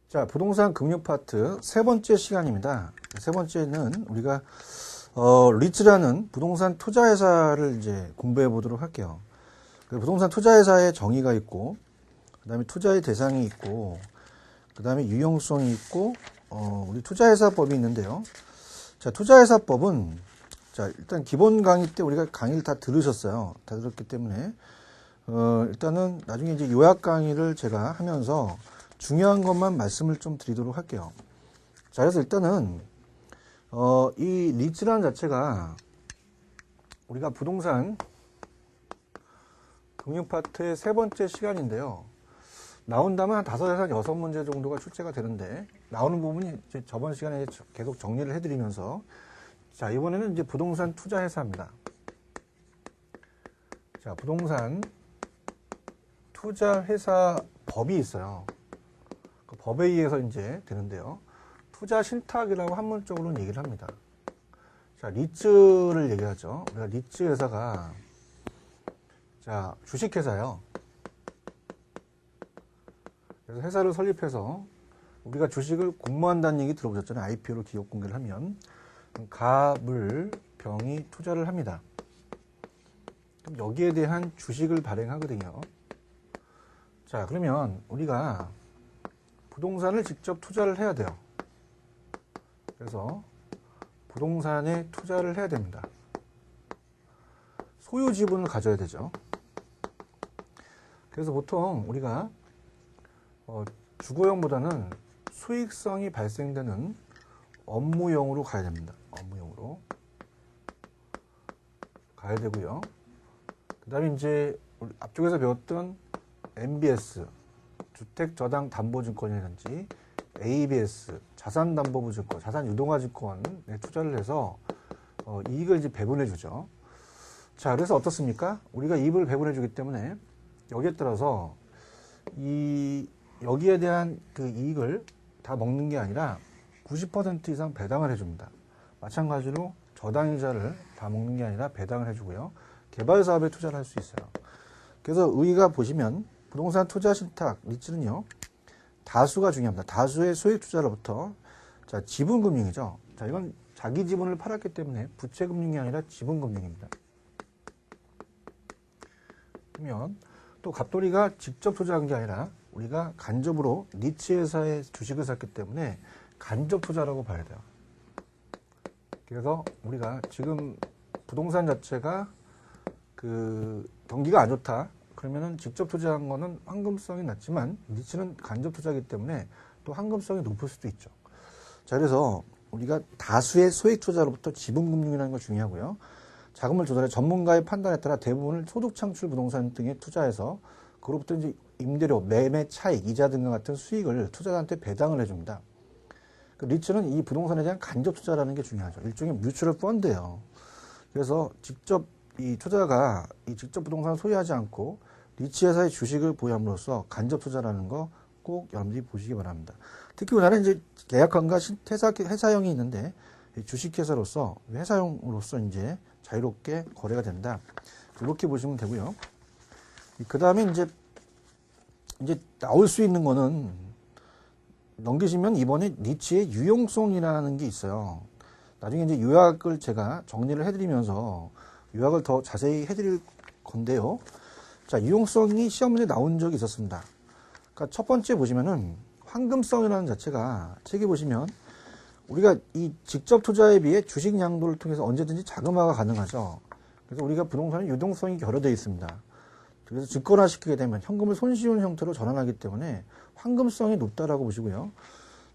자, 부동산 금융 파트 세 번째 시간입니다. 세 번째는 우리가 리츠라는 부동산 투자회사를 이제 공부해 보도록 할게요. 부동산 투자회사의 정의가 있고, 그 다음에 투자의 대상이 있고, 그 다음에 유용성이 있고, 우리 투자회사법이 있는데요. 자, 투자회사법은, 자, 일단 기본 강의 때 우리가 강의를 다 들으셨어요. 다 들었기 때문에, 일단은 나중에 이제 요약 강의를 제가 하면서 중요한 것만 말씀을 좀 드리도록 할게요. 자, 그래서 일단은, 이 리츠라는 자체가 우리가 부동산 금융 파트의 세 번째 시간인데요. 나온다면 한 5에서 6문제 정도가 출제가 되는데, 나오는 부분이 이제 저번 시간에 계속 정리를 해드리면서, 자, 이번에는 이제 부동산 투자 회사입니다. 자, 부동산 투자 회사 법이 있어요. 그 법에 의해서 이제 되는데요. 투자 신탁이라고 한문적으로는 얘기를 합니다. 자, 리츠를 얘기하죠. 우리가 리츠 회사가, 자, 주식회사예요. 그래서 회사를 설립해서 우리가 주식을 공모한다는 얘기 들어보셨잖아요. IPO로 기업 공개를 하면 가물 병이 투자를 합니다. 그럼 여기에 대한 주식을 발행하거든요. 자, 그러면 우리가 부동산을 직접 투자를 해야 돼요. 그래서 부동산에 투자를 해야 됩니다. 소유 지분을 가져야 되죠. 그래서 보통 우리가 주거용보다는 수익성이 발생되는 업무용으로 가야 됩니다. 업무용으로 가야 되고요. 그 다음에 이제 우리 앞쪽에서 배웠던 MBS, 주택저당담보증권이라든지 ABS, 자산담보부증권, 자산유동화증권에 투자를 해서 이익을 이제 배분해 주죠. 자, 그래서 어떻습니까? 우리가 이익을 배분해 주기 때문에 여기에 따라서 여기에 대한 그 이익을 다 먹는 게 아니라 90% 이상 배당을 해줍니다. 마찬가지로 저당이자를 다 먹는 게 아니라 배당을 해주고요. 개발 사업에 투자를 할 수 있어요. 그래서 우리가 보시면 부동산 투자 신탁 리츠는요, 다수가 중요합니다. 다수의 소액 투자로부터, 자, 지분금융이죠. 자, 이건 자기 지분을 팔았기 때문에 부채금융이 아니라 지분금융입니다. 그러면 또 갑돌이가 직접 투자한 게 아니라 우리가 간접으로 리츠 회사의 주식을 샀기 때문에 간접 투자라고 봐야 돼요. 그래서 우리가 지금 부동산 자체가 그 경기가 안 좋다. 그러면은 직접 투자한 거는 황금성이 낮지만 리츠는 간접 투자이기 때문에 또 황금성이 높을 수도 있죠. 자, 그래서 우리가 다수의 소액 투자로부터 지분금융이라는 거 중요하고요. 자금을 조달해 전문가의 판단에 따라 대부분을 소득 창출 부동산 등에 투자해서 그로부터 이제 임대료, 매매 차익, 이자 등과 같은 수익을 투자자한테 배당을 해줍니다. 그 리츠는 이 부동산에 대한 간접 투자라는 게 중요하죠. 일종의 뮤추얼 펀드예요. 그래서 직접 이 투자가 이 직접 부동산을 소유하지 않고 리츠 회사의 주식을 보유함으로써 간접 투자라는 거 꼭 여러분들이 보시기 바랍니다. 특히 우리나라는 이제 계약형과 회사형이 있는데 주식회사로서 회사용으로서 이제 자유롭게 거래가 된다. 이렇게 보시면 되고요. 그 다음에 이제 나올 수 있는 거는 넘기시면 이번에 리츠의 유용성이라는 게 있어요. 나중에 이제 요약을 제가 정리를 해드리면서 요약을 더 자세히 해드릴 건데요. 자, 유용성이 시험 문제에 나온 적이 있었습니다. 그러니까 첫 번째 보시면은 황금성이라는 자체가 책에 보시면 우리가 이 직접 투자에 비해 주식 양도를 통해서 언제든지 자금화가 가능하죠. 그래서 우리가 부동산은 유동성이 결여되어 있습니다. 그래서 증권화시키게 되면 현금을 손쉬운 형태로 전환하기 때문에 황금성이 높다라고 보시고요.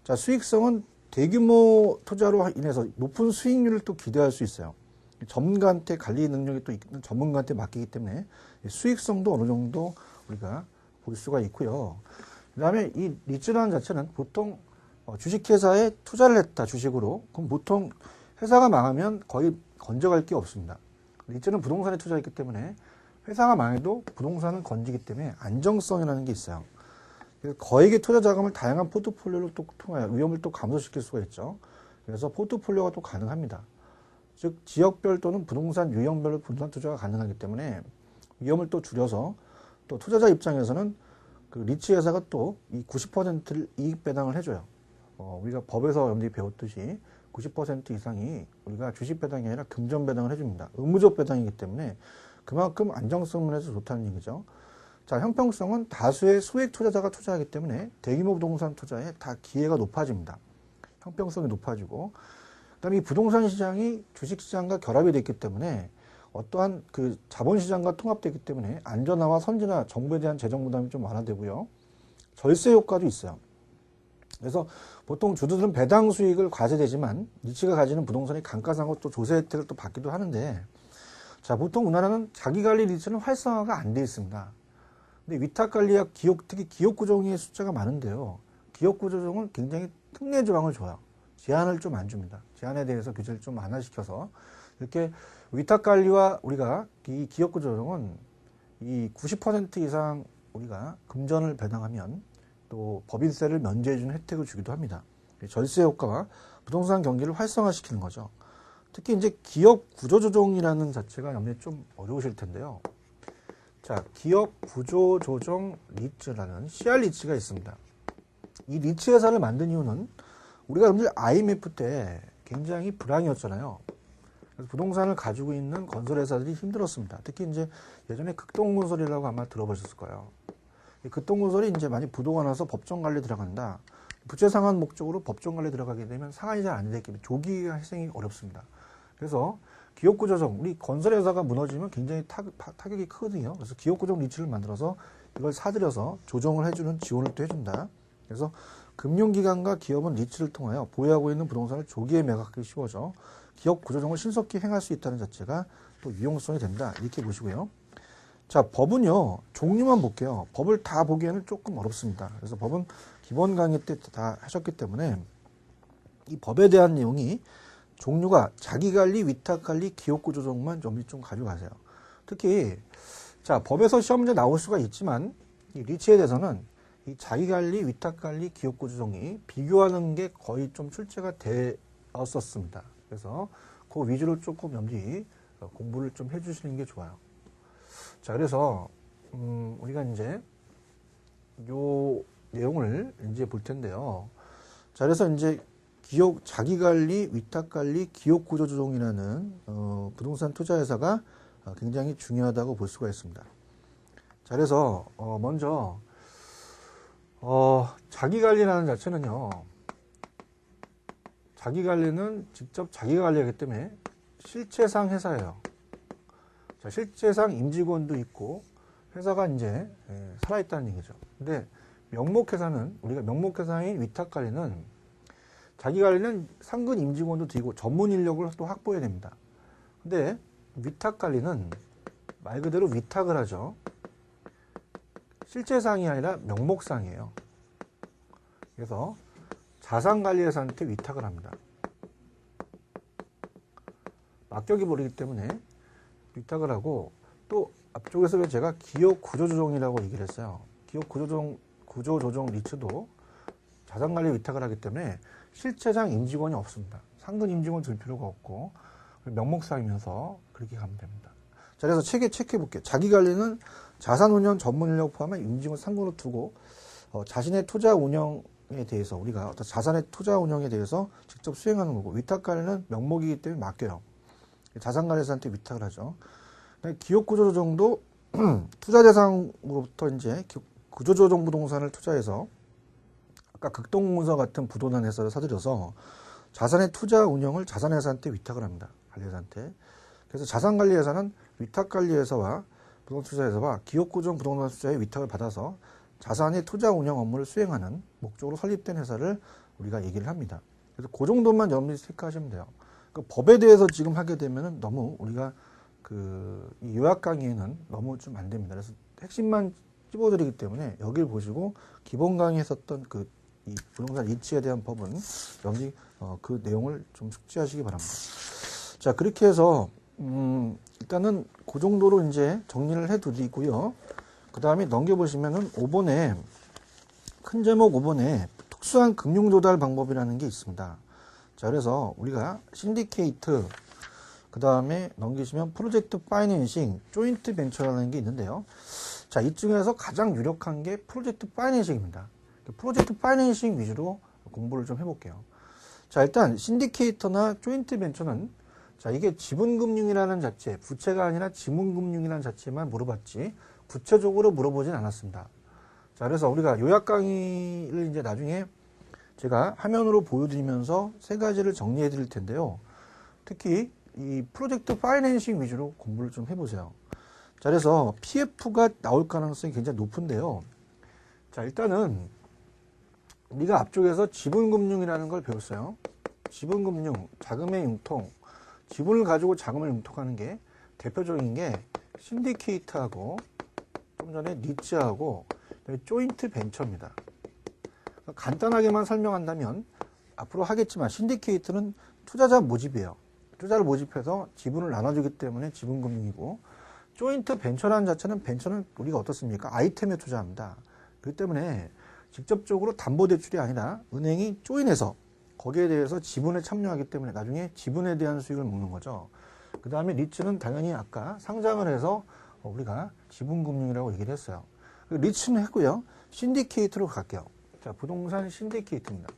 자, 수익성은 대규모 투자로 인해서 높은 수익률을 또 기대할 수 있어요. 전문가한테 관리 능력이 또 있는 전문가한테 맡기기 때문에 수익성도 어느 정도 우리가 볼 수가 있고요. 그 다음에 이 리츠라는 자체는 보통 주식회사에 투자를 했다, 주식으로. 그럼 보통 회사가 망하면 거의 건져갈 게 없습니다. 리츠는 부동산에 투자했기 때문에 회사가 망해도 부동산은 건지기 때문에 안정성이라는 게 있어요. 그래서 거액의 투자 자금을 다양한 포트폴리오를 또 통하여 위험을 또 감소시킬 수가 있죠. 그래서 포트폴리오가 또 가능합니다. 즉 지역별 또는 부동산 유형별로 부동산 투자가 가능하기 때문에 위험을 또 줄여서 또 투자자 입장에서는 그 리츠 회사가 또 이 90%를 이익 배당을 해줘요. 우리가 법에서 여러분들이 배웠듯이 90% 이상이 우리가 주식 배당이 아니라 금전 배당을 해줍니다. 의무적 배당이기 때문에 그만큼 안정성 면에서 좋다는 얘기죠. 자, 형평성은 다수의 소액 투자자가 투자하기 때문에 대규모 부동산 투자에 다 기회가 높아집니다. 형평성이 높아지고, 그다음에 이 부동산 시장이 주식 시장과 결합이 됐기 때문에 어떠한 그 자본 시장과 통합되기 때문에 안전화와 선진화, 정부에 대한 재정 부담이 좀 완화되고요. 절세 효과도 있어요. 그래서 보통 주주들은 배당 수익을 과세되지만 리츠가 가지는 부동산이 감가상각 또 조세 혜택을 또 받기도 하는데, 자, 보통 우리나라는 자기관리 리츠는 활성화가 안 돼 있습니다. 근데 위탁관리와 기업, 특히 기업구조종의 숫자가 많은데요. 기업구조종은 굉장히 특례 조항을 줘요. 제한을 좀 안 줍니다. 제한에 대해서 규제를 좀 완화시켜서 이렇게 위탁관리와 우리가 이 기업구조종은 이 90% 이상 우리가 금전을 배당하면 또 법인세를 면제해주는 혜택을 주기도 합니다. 절세 효과와 부동산 경기를 활성화시키는 거죠. 특히 이제 기업 구조조정이라는 자체가 염두에 좀 어려우실 텐데요. 자, 기업 구조조정 리츠라는 CR 리츠가 있습니다. 이 리츠 회사를 만든 이유는 우리가 여러분들 IMF 때 굉장히 불황이었잖아요. 그래서 부동산을 가지고 있는 건설회사들이 힘들었습니다. 특히 이제 예전에 극동건설이라고 아마 들어보셨을 거예요. 극동건설이 이제 많이 부도가 나서 법정 관리 들어간다. 부채 상환 목적으로 법정 관리 들어가게 되면 상환이 잘 안 되기 때문에 조기 회생이 어렵습니다. 그래서 기업구조정, 우리 건설회사가 무너지면 굉장히 타격이 크거든요. 그래서 기업구조정 리츠를 만들어서 이걸 사들여서 조정을 해주는 지원을 또 해준다. 그래서 금융기관과 기업은 리츠를 통하여 보유하고 있는 부동산을 조기에 매각하기 쉬워져 기업 구조정을 신속히 행할 수 있다는 자체가 또 유용성이 된다. 이렇게 보시고요. 자, 법은요, 종류만 볼게요. 법을 다 보기에는 조금 어렵습니다. 그래서 법은 기본 강의 때 다 하셨기 때문에 이 법에 대한 내용이 종류가 자기관리, 위탁관리, 기업구조정만 좀 가져가세요. 특히 자, 법에서 시험 문제 나올 수가 있지만 이 리츠에 대해서는 이 자기관리, 위탁관리, 기업구조정이 비교하는 게 거의 좀 출제가 되었었습니다. 그래서 그 위주로 조금 염두히 공부를 좀 해주시는 게 좋아요. 자, 그래서 우리가 이제 요 내용을 이제 볼 텐데요. 자, 그래서 이제 기업 자기관리, 위탁관리, 기업구조조정이라는 부동산 투자회사가 굉장히 중요하다고 볼 수가 있습니다. 자, 그래서 먼저 자기관리라는 자체는요. 자기관리는 직접 자기가 관리하기 때문에 실체상 회사예요. 자, 실체상 임직원도 있고 회사가 이제 살아있다는 얘기죠. 근데 명목회사는 우리가 명목회사인 위탁관리는 자기관리는 상근 임직원도 들이고 전문 인력을 또 확보해야 됩니다. 근데 위탁관리는 말 그대로 위탁을 하죠. 실체상이 아니라 명목상이에요. 그래서 자산관리회사한테 위탁을 합니다. 막격이 벌이기 때문에 위탁을 하고, 또 앞쪽에서 왜 제가 기업 구조조정이라고 얘기를 했어요. 기업 구조조정 리츠도 자산관리 위탁을 하기 때문에 실체상 임직원이 없습니다. 상근 임직원 들 필요가 없고 명목상이면서 그렇게 가면 됩니다. 자, 그래서 책에 체크해 볼게요. 자기관리는 자산운용 전문 인력 포함한 임직원 상근으로 두고 자신의 투자 운영에 대해서 우리가 어떤 자산의 투자 운영에 대해서 직접 수행하는 거고, 위탁관리는 명목이기 때문에 맡겨요. 자산관리사한테 위탁을 하죠. 기업구조조정도 투자 대상으로부터 이제 구조조정 부동산을 투자해서 아까 극동문서 같은 부도난 회사를 사들여서 자산의 투자 운영을 자산회사한테 위탁을 합니다. 관리회사한테. 그래서 자산관리회사는 위탁관리회사와 부동산투자회사와 기업구조정 부동산 투자에 위탁을 받아서 자산의 투자 운영 업무를 수행하는 목적으로 설립된 회사를 우리가 얘기를 합니다. 그래서 그 정도만 여러분들이 체크하시면 돼요. 그 법에 대해서 지금 하게 되면 너무 우리가 이 요약 강의에는 너무 좀 안 됩니다. 그래서 핵심만 찝어드리기 때문에 여기를 보시고 기본 강의에 썼던 이 부동산 리츠에 대한 법은 여러분들이 그 내용을 좀 숙지하시기 바랍니다. 자, 그렇게 해서 일단은 그 정도로 이제 정리를 해드리고요. 그 다음에 넘겨보시면은 5번에 큰 제목 5번에 특수한 금융 조달 방법이라는 게 있습니다. 자, 그래서 우리가 신디케이트, 그 다음에 넘기시면 프로젝트 파이낸싱, 조인트 벤처라는 게 있는데요. 자, 이 중에서 가장 유력한 게 프로젝트 파이낸싱입니다. 프로젝트 파이낸싱 위주로 공부를 좀 해볼게요. 자, 일단 신디케이터나 조인트 벤처는 자, 이게 지분금융이라는 자체, 부채가 아니라 지분금융이라는 자체만 물어봤지 구체적으로 물어보진 않았습니다. 자, 그래서 우리가 요약 강의를 이제 나중에 제가 화면으로 보여드리면서 세 가지를 정리해 드릴 텐데요. 특히 이 프로젝트 파이낸싱 위주로 공부를 좀 해보세요. 자, 그래서 PF가 나올 가능성이 굉장히 높은데요. 자, 일단은 우리가 앞쪽에서 지분금융이라는 걸 배웠어요. 지분금융, 자금의 융통, 지분을 가지고 자금을 융통하는 게 대표적인 게 신디케이트하고 좀 전에 니츠하고 조인트 벤처입니다. 간단하게만 설명한다면 앞으로 하겠지만 신디케이트는 투자자 모집이에요. 투자를 모집해서 지분을 나눠주기 때문에 지분금융이고, 조인트 벤처라는 자체는 벤처는 우리가 어떻습니까? 아이템에 투자합니다. 그렇기 때문에 직접적으로 담보대출이 아니라 은행이 조인해서 거기에 대해서 지분에 참여하기 때문에 나중에 지분에 대한 수익을 먹는 거죠. 그 다음에 리츠는 당연히 아까 상장을 해서 우리가 지분금융이라고 얘기를 했어요. 리츠는 했고요. 신디케이트로 갈게요. 자, 부동산 신디케이트입니다.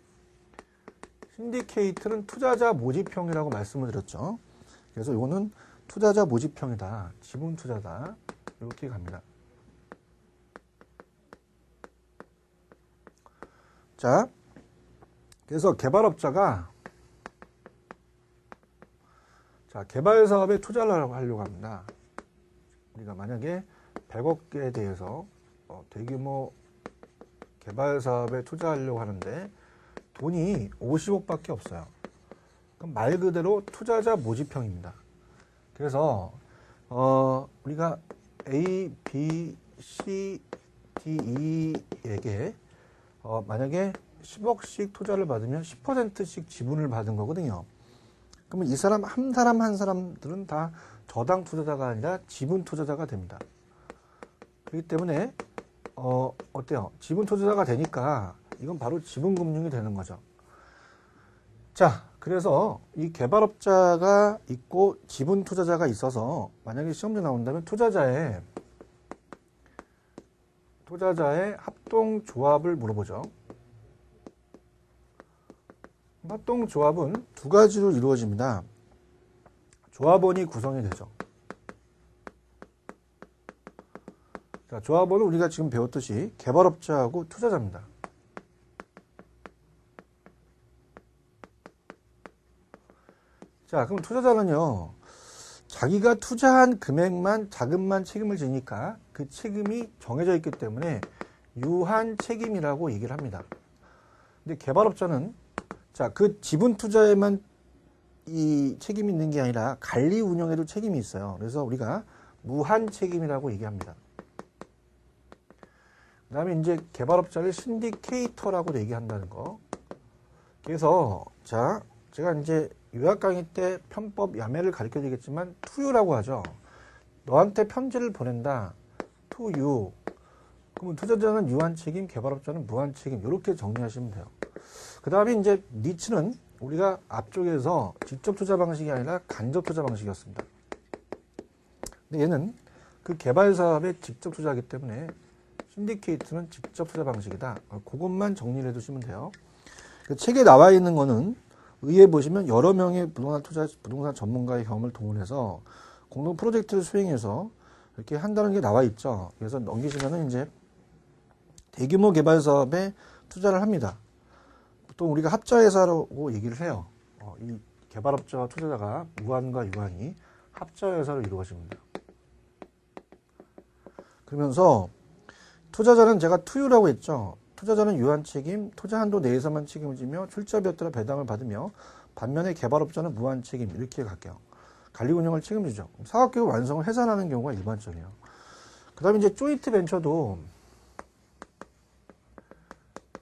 신디케이트는 투자자 모집형이라고 말씀을 드렸죠. 그래서 이거는 투자자 모집형이다. 지분 투자다. 이렇게 갑니다. 자, 그래서 개발업자가 자, 개발 사업에 투자를 하려고 합니다. 우리가 만약에 100억에 대해서 대규모 개발 사업에 투자하려고 하는데 돈이 50억밖에 없어요. 그럼 말 그대로 투자자 모집형입니다. 그래서 우리가 A, B, C, D, E에게 만약에 10억씩 투자를 받으면 10%씩 지분을 받은 거거든요. 그러면 이 사람 한 사람들은 다 저당 투자자가 아니라 지분 투자자가 됩니다. 그렇기 때문에 어때요? 지분 투자자가 되니까 이건 바로 지분금융이 되는 거죠. 자, 그래서 이 개발업자가 있고 지분 투자자가 있어서 만약에 시험에 나온다면 투자자의 합동조합을 물어보죠. 합동조합은 두 가지로 이루어집니다. 조합원이 구성이 되죠. 자, 조합원은 우리가 지금 배웠듯이 개발업자하고 투자자입니다. 자, 그럼 투자자는요, 자기가 투자한 금액만, 자금만 책임을 지니까 그 책임이 정해져 있기 때문에 유한 책임이라고 얘기를 합니다. 근데 개발업자는 자, 그 지분 투자에만 이 책임이 있는 게 아니라 관리 운영에도 책임이 있어요. 그래서 우리가 무한 책임이라고 얘기합니다. 그 다음에 이제 개발업자를 신디케이터라고 얘기한다는 거. 그래서 자, 제가 이제 요약 강의 때 편법 야매를 가르쳐 드리겠지만 투유라고 하죠. 너한테 편지를 보낸다. 투유. 그러면 투자자는 유한 책임, 개발업자는 무한 책임. 이렇게 정리하시면 돼요. 그 다음에 이제 니츠는 우리가 앞쪽에서 직접 투자 방식이 아니라 간접 투자 방식이었습니다. 근데 얘는 그 개발 사업에 직접 투자하기 때문에 신디케이트는 직접 투자 방식이다. 그것만 정리를 해두시면 돼요. 그 책에 나와 있는 거는 의에 보시면 여러 명의 부동산 전문가의 경험을 동원해서 공동 프로젝트를 수행해서 이렇게 한다는 게 나와 있죠. 그래서 넘기시면은 이제 대규모 개발 사업에 투자를 합니다. 보통 우리가 합자회사라고 얘기를 해요. 이 개발업자와 투자자가 무한과 유한이 합자회사로 이루어집니다. 그러면서 투자자는 제가 투유라고 했죠. 투자자는 유한 책임, 투자 한도 내에서만 책임을 지며 출자비에 따라 배당을 받으며 반면에 개발업자는 무한 책임 이렇게 갈게요. 관리 운영을 책임지죠. 사업계획 완성을 해산하는 경우가 일반적이에요. 그 다음에 이제 조인트 벤처도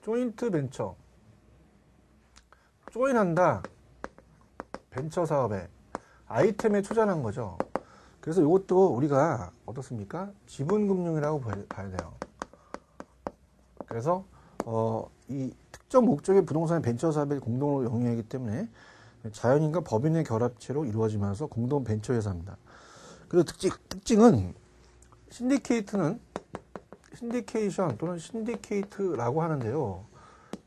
조인트 벤처 조인한다. 벤처 사업에 아이템에 투자한 거죠. 그래서 이것도 우리가 어떻습니까? 지분금융이라고 봐야 돼요. 그래서 이 특정 목적의 부동산 벤처 사업에 공동으로 영위하기 때문에 자연인과 법인의 결합체로 이루어지면서 공동 벤처 회사입니다. 그리고 특징은 신디케이트는 신디케이션 또는 신디케이트라고 하는데요.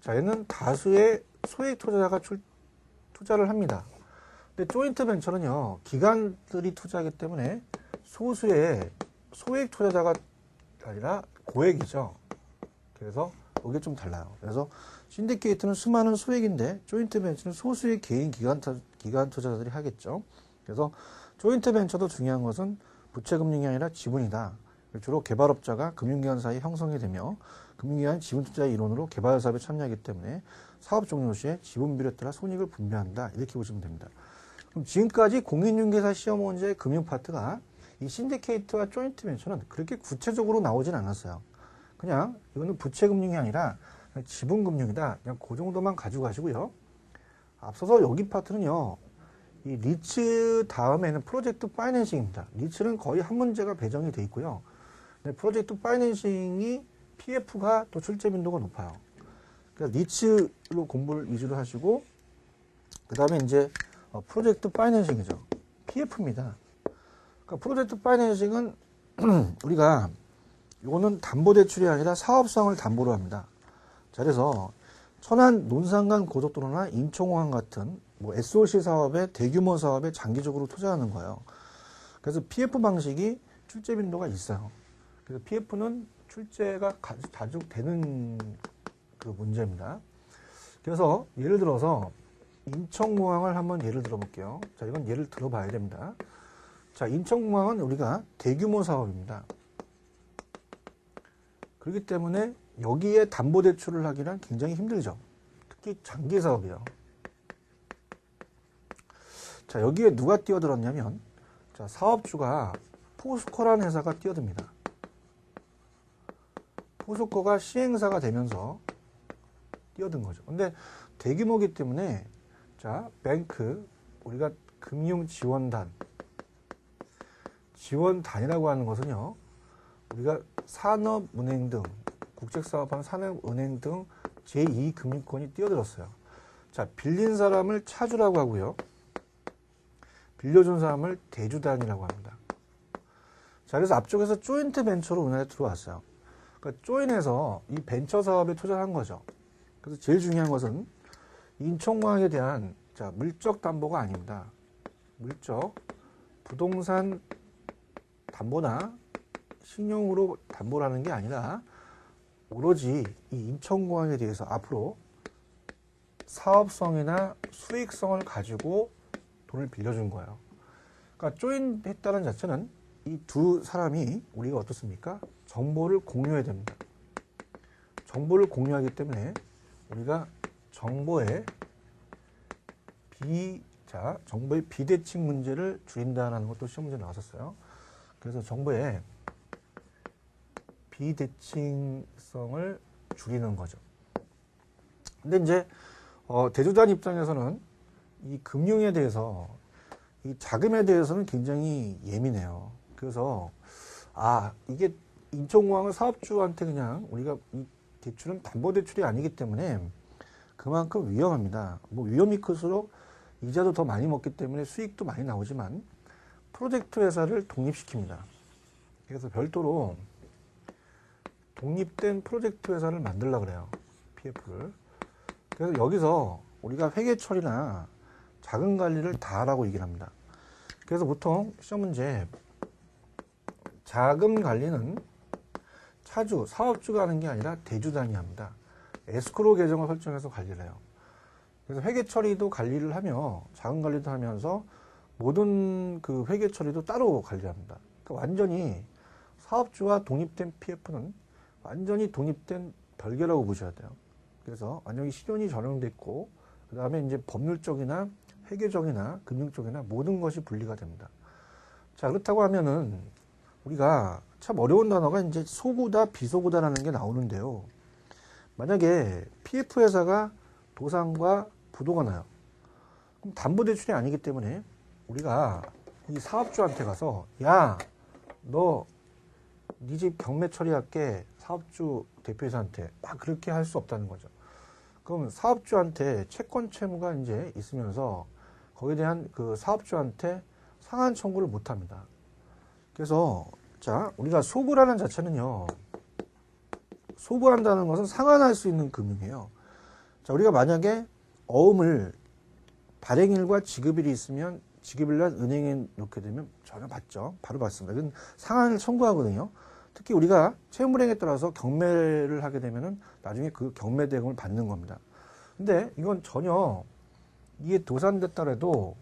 자, 얘는 다수의 소액 투자자가 투자를 합니다. 근데 조인트 벤처는요, 기관들이 투자하기 때문에 소수의 소액 투자자가 아니라 고액이죠. 그래서 이게 좀 달라요. 그래서 신디케이트는 수많은 소액인데 조인트 벤처는 소수의 개인 기관 투자자들이 하겠죠. 그래서 조인트 벤처도 중요한 것은 부채금융이 아니라 지분이다. 주로 개발업자가 금융기관 사이 형성이 되며 금융기관이 지분투자의 이론으로 개발 사업에 참여하기 때문에 사업 종료 시에 지분 비율에 따라 손익을 분배한다. 이렇게 보시면 됩니다. 그럼 지금까지 공인중개사 시험 문제의 금융 파트가 이 신디케이트와 조인트 벤처는 그렇게 구체적으로 나오진 않았어요. 그냥 이거는 부채금융이 아니라 지분금융이다. 그냥 그 정도만 가지고 가시고요. 앞서서 여기 파트는요. 이 리츠 다음에는 프로젝트 파이낸싱입니다. 리츠는 거의 한 문제가 배정이 돼 있고요. 근데 프로젝트 파이낸싱이 PF가 또 출제 빈도가 높아요. 그러니까 리츠로 공부를 위주로 하시고 그 다음에 이제 프로젝트 파이낸싱이죠. PF입니다. 그러니까 프로젝트 파이낸싱은 우리가 이거는 담보대출이 아니라 사업성을 담보로 합니다. 자, 그래서 천안 논산간 고속도로나 인천공항 같은 뭐 SOC 사업에 대규모 사업에 장기적으로 투자하는 거예요. 그래서 PF 방식이 출제 빈도가 있어요. 그래서 PF는 출제가 자주 되는 그 문제입니다. 그래서 예를 들어서 인천공항을 한번 예를 들어 볼게요. 자, 이건 예를 들어봐야 됩니다. 자, 인천공항은 우리가 대규모 사업입니다. 그렇기 때문에 여기에 담보대출을 하기는 굉장히 힘들죠. 특히 장기 사업이요. 자, 여기에 누가 뛰어들었냐면, 자, 사업주가 포스코라는 회사가 뛰어듭니다. 포스코가 시행사가 되면서 뛰어든 거죠. 근데 대규모이기 때문에, 자, 뱅크, 우리가 금융지원단, 지원단이라고 하는 것은요, 우리가 산업은행 등, 국책사업하는 산업은행 등 제2금융권이 뛰어들었어요. 자, 빌린 사람을 차주라고 하고요. 빌려준 사람을 대주단이라고 합니다. 자, 그래서 앞쪽에서 조인트 벤처로 우리나라에 들어왔어요. 그러니까 조인해서 이 벤처 사업에 투자를 한 거죠. 그래서 제일 중요한 것은 인천공항에 대한 자, 물적 담보가 아닙니다. 물적, 부동산 담보나 신용으로 담보를 하는 게 아니라 오로지 이 인천공항에 대해서 앞으로 사업성이나 수익성을 가지고 돈을 빌려준 거예요. 그러니까 조인했다는 자체는 이 두 사람이 우리가 어떻습니까? 정보를 공유해야 됩니다. 정보를 공유하기 때문에 우리가 정보의 비대칭 문제를 줄인다는 것도 시험 문제 나왔었어요. 그래서 정보의 비대칭성을 줄이는 거죠. 근데 이제 대주단 입장에서는 이 금융에 대해서 이 자금에 대해서는 굉장히 예민해요. 그래서 이게 인천공항은 사업주한테 그냥 우리가 이 대출은 담보대출이 아니기 때문에 그만큼 위험합니다. 뭐 위험이 클수록 이자도 더 많이 먹기 때문에 수익도 많이 나오지만 프로젝트 회사를 독립시킵니다. 그래서 별도로 독립된 프로젝트 회사를 만들려고 그래요. PF를. 그래서 여기서 우리가 회계 처리나 자금 관리를 다 하라고 얘기를 합니다. 그래서 보통 시험 문제 자금 관리는 차주, 사업주가 하는 게 아니라 대주단이 합니다. 에스크로 계정을 설정해서 관리를 해요. 그래서 회계 처리도 관리를 하며 자금 관리도 하면서 모든 그 회계 처리도 따로 관리합니다. 그러니까 완전히 사업주와 독립된 PF는 완전히 독립된 별개라고 보셔야 돼요. 그래서 완전히 실효이 전형됐고 그 다음에 이제 법률적이나 회계적이나 금융적이나 모든 것이 분리가 됩니다. 자, 그렇다고 하면은 우리가 참 어려운 단어가 이제 소구다, 비소구다라는 게 나오는데요. 만약에 PF 회사가 도상과 부도가 나요. 그럼 담보대출이 아니기 때문에 우리가 이 사업주한테 가서 야, 너 네 집 경매 처리할게 사업주 대표이사한테 막 그렇게 할 수 없다는 거죠. 그럼 사업주한테 채권 채무가 이제 있으면서 거기에 대한 그 사업주한테 상한 청구를 못 합니다. 그래서 자, 우리가 소구라는 자체는요. 소구한다는 것은 상환할 수 있는 금융이에요. 자, 우리가 만약에 어음을 발행일과 지급일이 있으면 지급일날 은행에 놓게 되면 전혀 받죠. 바로 받습니다. 이건 상환을 청구하거든요. 특히 우리가 채무불행에 따라서 경매를 하게 되면은 나중에 그 경매 대금을 받는 겁니다. 근데 이건 전혀 이게 도산됐더라도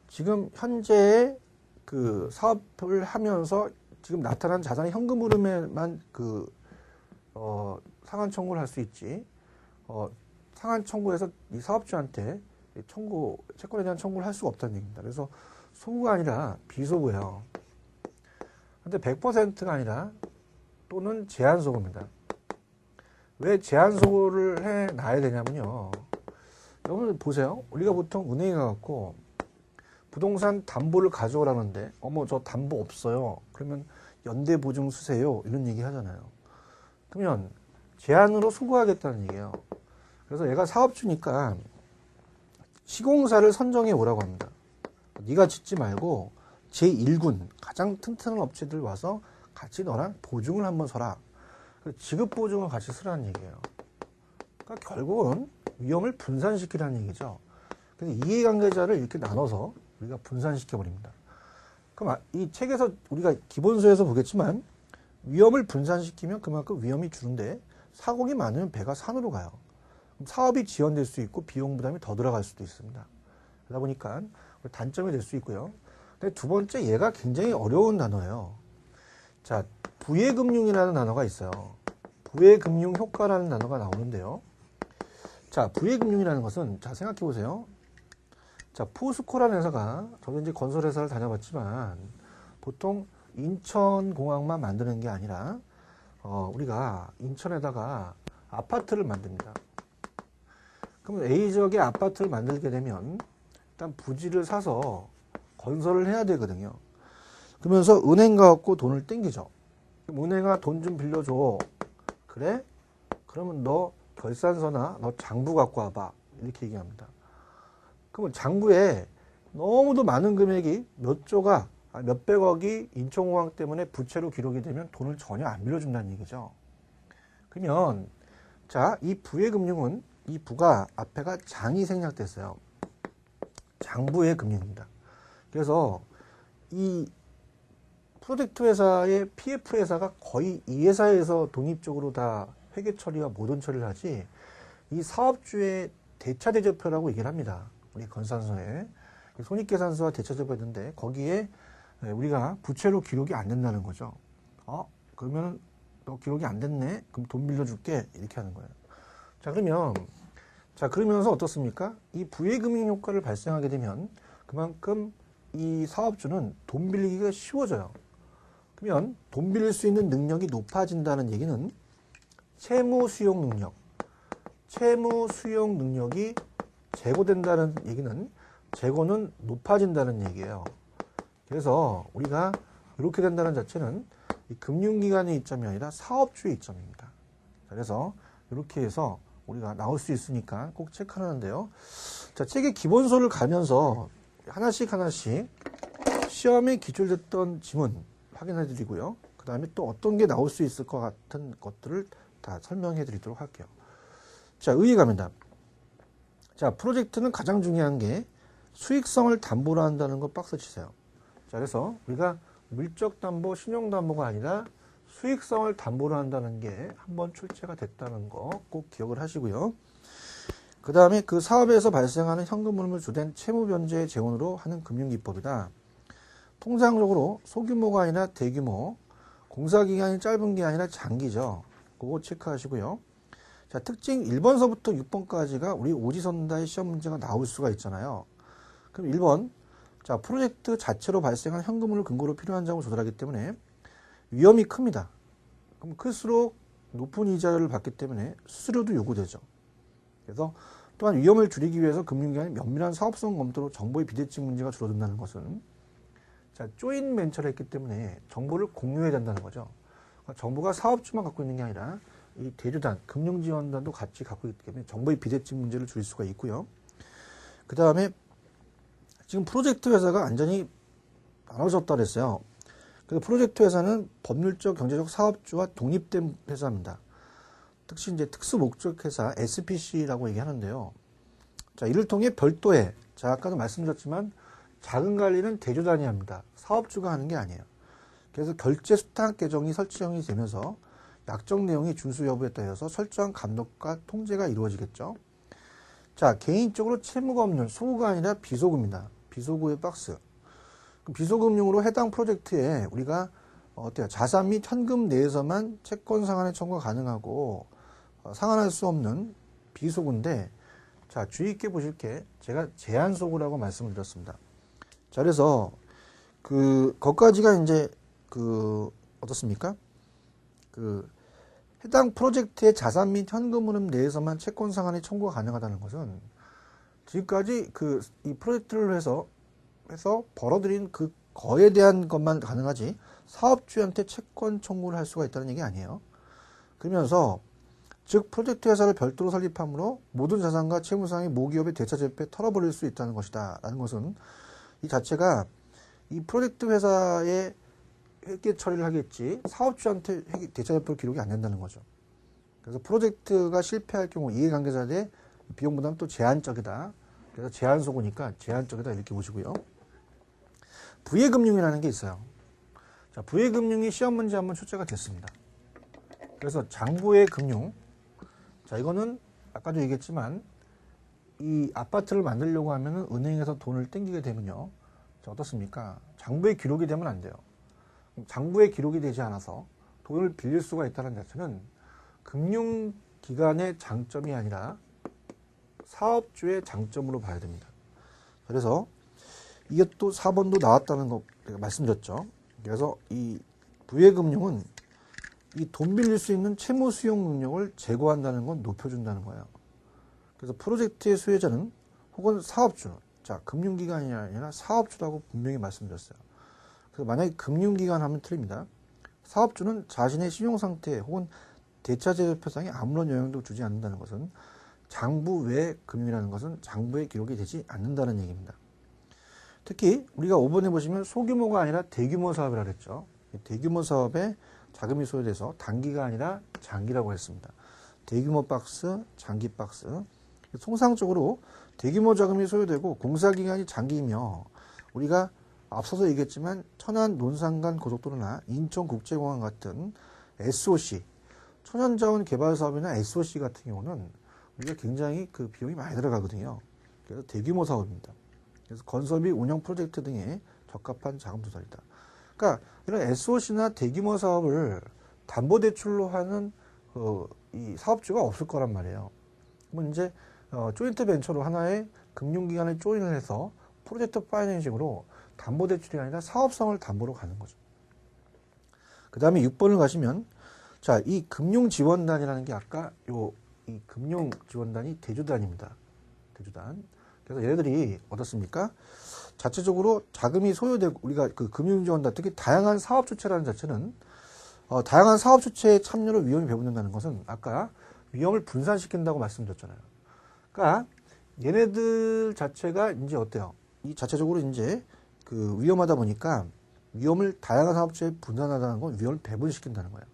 지금 현재의 그 사업을 하면서 지금 나타난 자산의 현금 흐름에만 상환 청구를 할 수 있지. 상환 청구해서 이 사업주한테 채권에 대한 청구를 할 수가 없다는 얘기입니다. 그래서 소구가 아니라 비소구예요. 근데 100%가 아니라 또는 제한소구입니다. 왜 제한소구를 해 놔야 되냐면요. 여러분 보세요. 우리가 보통 은행에 가갖고 부동산 담보를 가져오라는데 어머 저 담보 없어요. 그러면 연대보증 쓰세요. 이런 얘기 하잖아요. 그러면 제한으로 소구하겠다는 얘기예요. 그래서 얘가 사업주니까 시공사를 선정해 오라고 합니다. 네가 짓지 말고 제1군 가장 튼튼한 업체들 와서 같이 너랑 보증을 한번 서라. 지급 보증을 같이 쓰라는 얘기예요. 그러니까 결국은 위험을 분산시키라는 얘기죠. 그래서 이해관계자를 이렇게 나눠서 우리가 분산시켜 버립니다. 그럼 이 책에서 우리가 기본서에서 보겠지만 위험을 분산시키면 그만큼 위험이 줄는데 사공이 많으면 배가 산으로 가요. 그럼 사업이 지연될 수 있고 비용 부담이 더 들어갈 수도 있습니다. 그러다 보니까 단점이 될 수 있고요. 근데 두 번째 얘가 굉장히 어려운 단어예요. 자, 부의금융이라는 단어가 있어요. 부의금융 효과라는 단어가 나오는데요. 자, 부의금융이라는 것은 자 생각해 보세요. 자, 포스코라는 회사가 저도 이제 건설회사를 다녀봤지만 보통 인천공항만 만드는 게 아니라 우리가 인천에다가 아파트를 만듭니다. 그럼 A지역에 아파트를 만들게 되면 일단 부지를 사서 건설을 해야 되거든요. 그러면서 은행 가갖고 돈을 땡기죠. 그럼 은행아 돈 좀 빌려줘. 그래? 그러면 너 결산서나 너 장부 갖고 와봐. 이렇게 얘기합니다. 그러면 장부에 너무도 많은 금액이 몇백억이 인천공항 때문에 부채로 기록이 되면 돈을 전혀 안 빌려준다는 얘기죠. 그러면 자, 이 부의금융은 이 부가 앞에가 장이 생략됐어요. 장부의 금융입니다. 그래서 이 프로젝트 회사의 PF 회사가 거의 이 회사에서 독립적으로 다 회계 처리와 모든 처리를 하지 이 사업주의 대차대조표라고 얘기를 합니다. 우리 건산서에 손익계산서와 대차대조표가 있는데 거기에 우리가 부채로 기록이 안 된다는 거죠. 그러면 너 기록이 안 됐네? 그럼 돈 빌려줄게. 이렇게 하는 거예요. 자, 그러면서 어떻습니까? 이 부의금융 효과를 발생하게 되면 그만큼 이 사업주는 돈 빌리기가 쉬워져요. 그러면 돈 빌릴 수 있는 능력이 높아진다는 얘기는 채무 수용 능력이 제고된다는 얘기는 재고는 높아진다는 얘기예요. 그래서 우리가 이렇게 된다는 자체는 이 금융기관의 입장이 아니라 사업주의 입장입니다. 그래서 이렇게 해서 우리가 나올 수 있으니까 꼭 체크하는데요. 자, 책의 기본서를 가면서 하나씩 시험에 기출됐던 지문 확인해 드리고요. 그 다음에 또 어떤 게 나올 수 있을 것 같은 것들을 다 설명해 드리도록 할게요. 자, 의의갑니다. 자, 프로젝트는 가장 중요한 게 수익성을 담보로 한다는 거 박스 치세요. 자, 그래서 우리가 물적 담보, 신용 담보가 아니라 수익성을 담보로 한다는 게 한번 출제가 됐다는 거 꼭 기억을 하시고요. 그 다음에 그 사업에서 발생하는 현금 흐름을 주된 채무 변제의 재원으로 하는 금융기법이다. 통상적으로 소규모가 아니라 대규모, 공사기간이 짧은 게 아니라 장기죠. 그거 체크하시고요. 자, 특징 1번서부터 6번까지가 우리 오지선다의 시험 문제가 나올 수가 있잖아요. 그럼 1번, 자, 프로젝트 자체로 발생한 현금을 근거로 필요한 자금을 조달하기 때문에 위험이 큽니다. 그럼 클수록 높은 이자를 받기 때문에 수수료도 요구되죠. 그래서 또한 위험을 줄이기 위해서 금융기관이 면밀한 사업성 검토로 정보의 비대칭 문제가 줄어든다는 것은 자, 조인 벤처를 했기 때문에 정보를 공유해야 된다는 거죠. 그러니까 정보가 사업주만 갖고 있는 게 아니라 이 대주단, 금융지원단도 같이 갖고 있기 때문에 정보의 비대칭 문제를 줄일 수가 있고요. 그 다음에 지금 프로젝트 회사가 완전히 나눠졌다 그랬어요. 그래서 프로젝트 회사는 법률적, 경제적 사업주와 독립된 회사입니다. 특히 이제 특수 목적 회사 SPC라고 얘기하는데요. 자, 이를 통해 별도의, 자, 아까도 말씀드렸지만 자금 관리는 대주단이 합니다. 사업주가 하는 게 아니에요. 그래서 결제 수탁 계정이 설정이 되면서 약정 내용이 준수 여부에 따라서 철저한 감독과 통제가 이루어지겠죠. 자, 개인적으로 채무가 없는 소구가 아니라 비소구입니다. 비소구의 박스. 비소금융으로 해당 프로젝트에 우리가 어때요? 자산 및 현금 내에서만 채권 상환의 청구가 가능하고 상환할 수 없는 비소구인데, 자, 주의 있게 보실 게 제가 제한소구라고 말씀을 드렸습니다. 자, 그래서 거기까지가 이제 어떻습니까? 해당 프로젝트의 자산 및 현금 흐름 내에서만 채권 상환의 청구가 가능하다는 것은 지금까지 이 프로젝트를 해서 벌어들인 그 거에 대한 것만 가능하지 사업주한테 채권 청구를 할 수가 있다는 얘기 아니에요. 그러면서 즉 프로젝트 회사를 별도로 설립함으로 모든 자산과 채무상의 모기업의 대차제표에 털어버릴 수 있다는 것이다 라는 것은 이 자체가 이 프로젝트 회사에 회계 처리를 하겠지 사업주한테 대차제표 기록이 안 된다는 거죠. 그래서 프로젝트가 실패할 경우 이해관계자들의 비용 부담은 또 제한적이다. 그래서 제한소구니까 제한적이다 이렇게 보시고요. 부예금융이라는 게 있어요. 자, 부예금융이 시험 문제 한번 출제가 됐습니다. 그래서 장부의 금융. 자, 이거는 아까도 얘기했지만 이 아파트를 만들려고 하면은 은행에서 돈을 땡기게 되면요. 자, 어떻습니까? 장부에 기록이 되면 안 돼요. 장부에 기록이 되지 않아서 돈을 빌릴 수가 있다는 자체는 금융기관의 장점이 아니라 사업주의 장점으로 봐야 됩니다. 그래서 이게 또 4번도 나왔다는 거 제가 말씀드렸죠. 그래서 이 부예금융은 이 돈 빌릴 수 있는 채무 수용 능력을 제고한다는 건 높여준다는 거예요. 그래서 프로젝트의 수혜자는 혹은 사업주는, 자, 금융기관이 아니라 사업주라고 분명히 말씀드렸어요. 그래서 만약에 금융기관 하면 틀립니다. 사업주는 자신의 신용상태 혹은 대차제표상에 아무런 영향도 주지 않는다는 것은 장부 외 금융이라는 것은 장부에 기록이 되지 않는다는 얘기입니다. 특히 우리가 5번에 보시면 소규모가 아니라 대규모 사업이라고 했죠. 대규모 사업에 자금이 소요돼서 단기가 아니라 장기라고 했습니다. 대규모 박스, 장기 박스. 통상적으로 대규모 자금이 소요되고 공사기간이 장기이며 우리가 앞서서 얘기했지만 천안 논산간 고속도로나 인천국제공항 같은 SOC, 천연자원 개발 사업이나 SOC 같은 경우는 우리가 굉장히 그 비용이 많이 들어가거든요. 그래서 대규모 사업입니다. 그래서 건설 및 운영 프로젝트 등에 적합한 자금 조달이다. 그러니까 이런 SOC나 대규모 사업을 담보대출로 하는 이 사업주가 없을 거란 말이에요. 그러면 이제 조인트 벤처로 하나의 금융기관에 조인을 해서 프로젝트 파이낸싱으로 담보대출이 아니라 사업성을 담보로 가는 거죠. 그 다음에 6번을 가시면 자, 이 금융지원단이라는 게 아까 이 금융지원단이 대주단입니다. 대주단. 그래서 얘네들이 어떻습니까? 자체적으로 자금이 소요되고 우리가 그 금융지원단 특히 다양한 사업주체라는 자체는 다양한 사업주체의 참여로 위험이 배분된다는 것은 아까 위험을 분산시킨다고 말씀드렸잖아요. 그러니까 얘네들 자체가 이제 어때요? 이 자체적으로 이제 그 위험하다 보니까 위험을 다양한 사업주체에 분산하다는 건 위험을 배분시킨다는 거예요.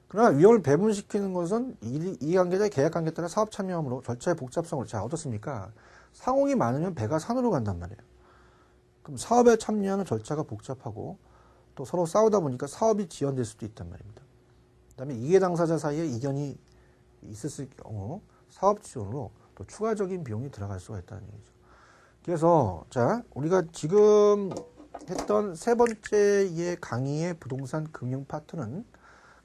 그러나 위험을 배분시키는 것은 이해관계자의 계약관계에 따라 사업 참여함으로 절차의 복잡성을, 자, 어떻습니까? 상황이 많으면 배가 산으로 간단 말이에요. 그럼 사업에 참여하는 절차가 복잡하고 또 서로 싸우다 보니까 사업이 지연될 수도 있단 말입니다. 그 다음에 이해 당사자 사이에 이견이 있었을 경우 사업 지원으로 또 추가적인 비용이 들어갈 수가 있다는 얘기죠. 그래서 자, 우리가 지금 했던 세 번째의 강의의 부동산 금융 파트는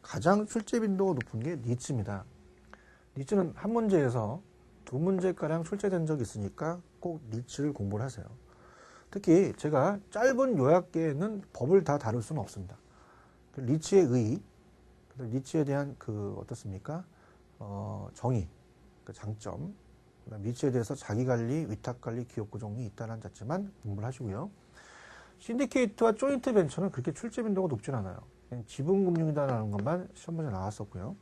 가장 출제 빈도가 높은 게 니츠입니다. 니츠는 한 문제에서 두 문제가량 출제된 적이 있으니까 꼭 니츠를 공부를 하세요. 특히 제가 짧은 요약계에는 법을 다 다룰 수는 없습니다. 니츠의 의, 니츠에 대한 어떻습니까? 정의, 장점, 니츠에 대해서 자기관리, 위탁관리, 기업구조이 있다는 자체만 공부를 하시고요. 신디케이트와 조인트 벤처는 그렇게 출제 빈도가 높진 않아요. 지분금융이다라는 것만 시험 문제 나왔었고요.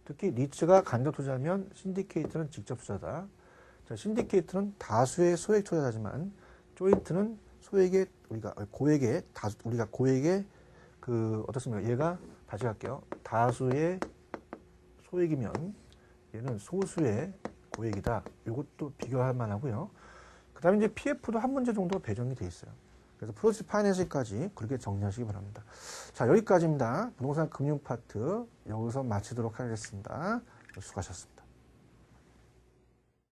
특히 니츠가 간접 투자면 신디케이트는 직접 투자다. 자, 신디케이트는 다수의 소액 투자자지만 조인트는 소액의 우리가 고액의 어떻습니까? 얘가 다시 갈게요. 다수의 소액이면 얘는 소수의 고액이다. 이것도 비교할 만하고요. 그 다음에 이제 PF도 한 문제 정도 배정이 돼 있어요. 그래서 프로젝트 파이낸스까지 그렇게 정리하시기 바랍니다. 자, 여기까지입니다. 부동산 금융 파트 여기서 마치도록 하겠습니다. 수고하셨습니다.